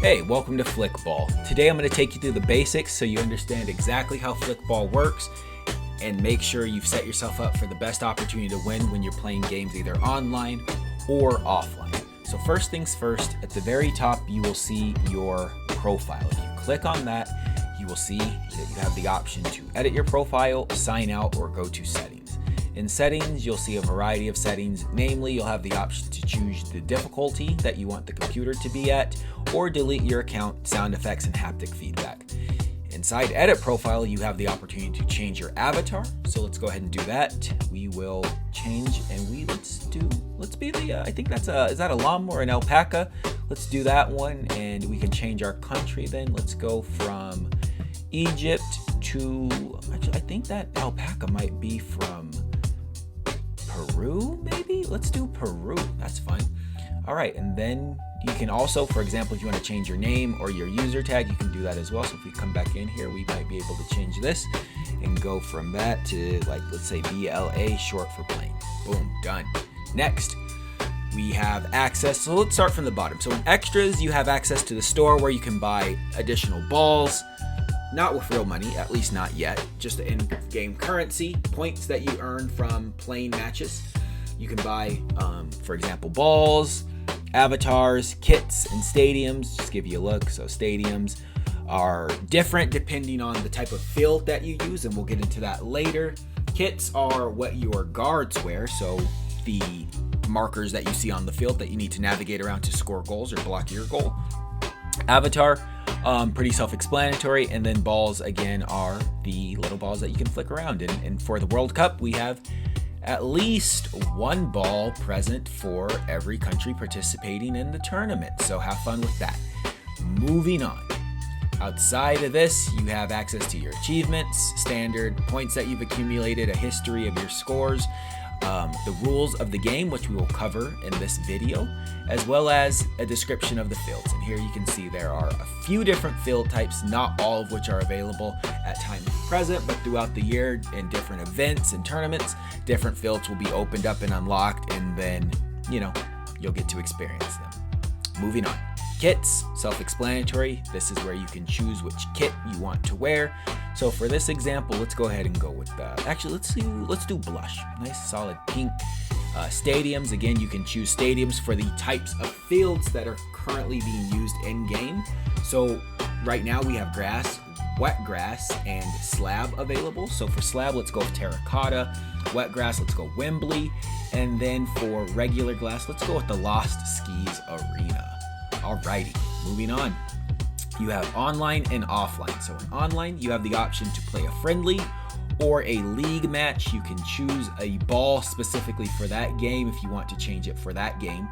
Hey, welcome to FlcikBol. Today I'm going to take you through the basics so you understand exactly how FlcikBol works and make sure you've set yourself up for the best opportunity to win when you're playing games either online or offline. So first things first, at the very top you will see your profile. If you click on that, you will see that you have the option to edit your profile, sign out, or go to settings. In settings, you'll see a variety of settings. Namely, you'll have the option to choose the difficulty that you want the computer to be at, or delete your account, sound effects, and haptic feedback. Inside Edit Profile, you have the opportunity to change your avatar. So let's go ahead and do that. We will change, and let's be the, I think that's is that a llama or an alpaca? Let's do that one, and we can change our country then. Let's go from Egypt to, actually, I think that alpaca might be from Peru, maybe? Let's do Peru. That's fine. All right, and then you can also, for example, if you want to change your name or your user tag, you can do that as well. So if we come back in here, we might be able to change this and go from that to, like, let's say BLA, short for plane. Boom, done. Next, we have access. So let's start from the bottom. So in extras, you have access to the store where you can buy additional balls. Not with real money, at least not yet. Just the in-game currency, points that you earn from playing matches. You can buy, for example, balls, avatars, kits, and stadiums. Just give you a look. So stadiums are different depending on the type of field that you use, and we'll get into that later. Kits are what your guards wear, so the markers that you see on the field that you need to navigate around to score goals or block your goal. Avatar, pretty self-explanatory, and then balls again are the little balls that you can flick around. And for the World Cup, we have at least one ball present for every country participating in the tournament. So have fun with that. Moving on. Outside of this, you have access to your achievements, standard points that you've accumulated, a history of your scores, the rules of the game, which we will cover in this video, as well as a description of the fields. And here you can see there are a few different field types, not all of which are available at time of present, but throughout the year in different events and tournaments, different fields will be opened up and unlocked, and then, you'll get to experience them. Moving on. Kits, self-explanatory. This is where you can choose which kit you want to wear. So for this example, let's go ahead and go with, let's do blush. Nice solid pink. Stadiums, again, you can choose stadiums for the types of fields that are currently being used in game. So right now we have grass, wet grass, and slab available. So for slab, let's go with terracotta. Wet grass, let's go Wembley. And then for regular grass, let's go with the Lost Skis Arena. Alrighty, moving on. You have online and offline. So in online, you have the option to play a friendly or a league match. You can choose a ball specifically for that game if you want to change it for that game.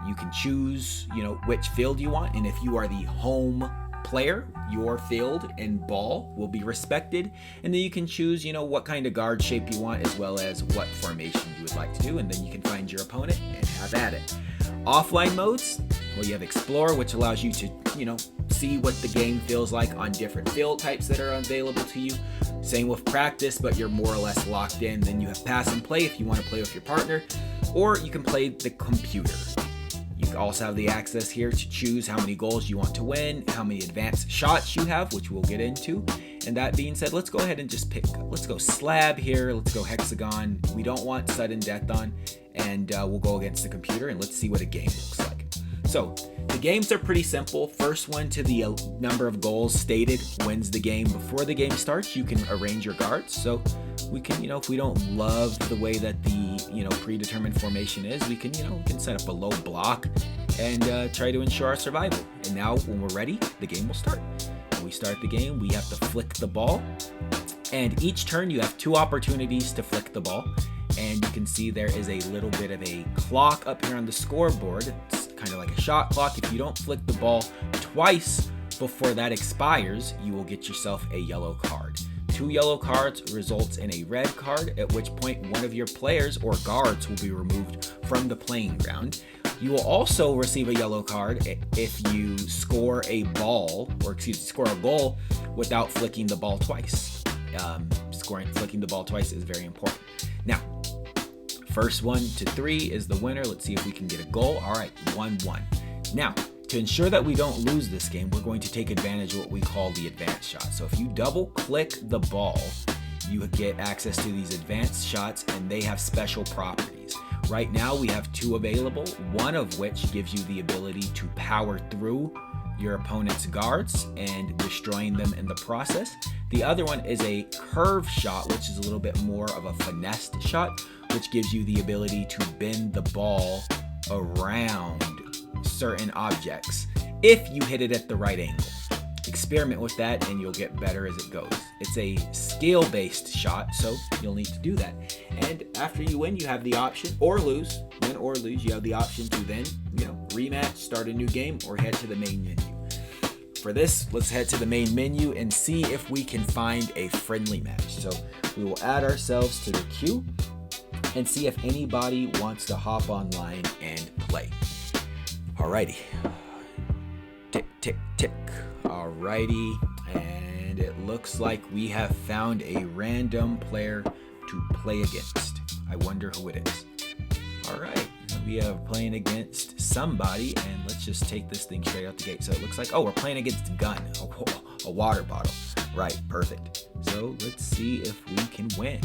You can choose, which field you want, and if you are the home player, your field and ball will be respected. And then you can choose, what kind of guard shape you want, as well as what formation you would like to do, and then you can find your opponent and have at it. Offline modes, well, you have Explore, which allows you to, see what the game feels like on different field types that are available to you. Same with Practice, but you're more or less locked in. Then you have Pass and Play if you want to play with your partner, or you can play the computer. You also have the access here to choose how many goals you want to win, how many advanced shots you have, which we'll get into. And that being said, let's go ahead and just let's go slab here, let's go hexagon. We don't want sudden death on, and we'll go against the computer, and let's see what a game looks like. So the games are pretty simple. First one to the number of goals stated wins the game. Before the game starts, you can arrange your guards. So we can, if we don't love the way that the, predetermined formation is, we can set up a low block and try to ensure our survival. And now when we're ready, the game will start. When we start the game, we have to flick the ball. And each turn you have 2 opportunities to flick the ball. And you can see there is a little bit of a clock up here on the scoreboard. It's kind of like a shot clock. If you don't flick the ball twice before that expires, you will get yourself a yellow card. 2 yellow cards results in a red card, at which point one of your players or guards will be removed from the playing ground. You will also receive a yellow card if you score a goal without flicking the ball twice. Flicking the ball twice is very important. Now, first 1 to 3 is the winner. Let's see if we can get a goal. All right, 1-1. Now, To ensure that we don't lose this game, we're going to take advantage of what we call the advanced shot. So if you double click the ball, you get access to these advanced shots, and they have special properties. Right now we have 2 available, one of which gives you the ability to power through your opponent's guards and destroying them in the process. The other one is a curve shot, which is a little bit more of a finessed shot, which gives you the ability to bend the ball around certain objects if you hit it at the right angle. Experiment with that and you'll get better as it goes. It's a skill-based shot, so you'll need to do that. And after you win, you have the option, or lose, win or lose, you have the option to then, rematch, start a new game, or head to the main menu. For this, let's head to the main menu and see if we can find a friendly match. So we will add ourselves to the queue and see if anybody wants to hop online and play. Alrighty. Tick, tick, tick. Alrighty. And it looks like we have found a random player to play against. I wonder who it is. Alright. We are playing against somebody, and let's just take this thing straight out the gate. So it looks like, we're playing against a water bottle. Right, perfect. So let's see if we can win.